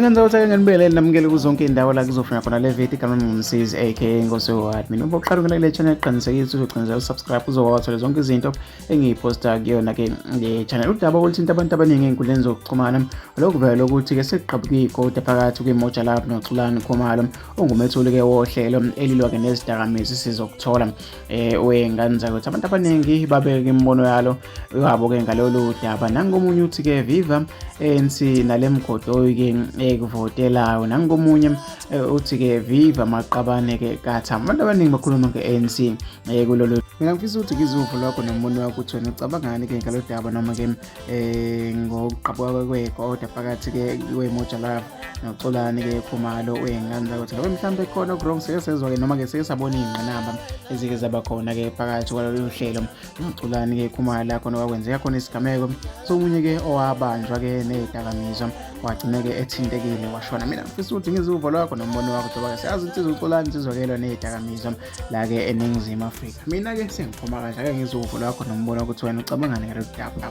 Ngenza ukuthi nginibele namukele kuzonke indawo la kuzofuna khona le video igama ngumsizi aka ngoseward. Mina uboqala ukule channel qinisekisa uzoqinisekisa subscribe uzowathola zonke izinto engiyiposta kuyona ke le channel. Udaba oluthinta abantu abaningi einkundleni zokuxhumana lokuvela ukuthi ke sekuqhabuka igodi phakathi kwemoja lapho noXolani Khumalo ongumethuli ke wohlelo elilwa ke nezidakamizwa Sizokuthola wenganza ukuthi abantu abaningi babeke imbono yabo ke ngalolu daba. Nangomunye uthi ke viva ANC nalemgodo ke ekuvotelayo, nangomunye uthi ke viva maqabane ke katha. Abantu abaningi bakhuluma ke ANC kulolu. Mina ngifisa ukuthi ngizuve lokho nomuntu wakho uthi wena ucabangani ke ngalolu daba noma ke ngokuqhabuka kwegodi phakathi ke kwemoja lapho noXolani ke Khumalo wenganza ukuthi ngabe mhlawumbe khona okurong sike sezwa ke noma ke sike sabona izingqinamba ezike zaba khona ke phakathi kwalolu hlelo noXolani ke Khumalo la khona kwakwenzeka khona isigameko somunye ke owabanjwa ke nezidakamizwa wagcina ke ethintekile washona. Mina ngifisa ukuthi ngizuve lokho nombono wakho ngoba siyazi ukuthi uXolani sizokelwa nezidakamizwa la ke eNingizimu Afrika. Mina ke sengiphuma kahle ake ngizuve lokho nombono wakho ukuthi wena ucabangani ngalolu daba.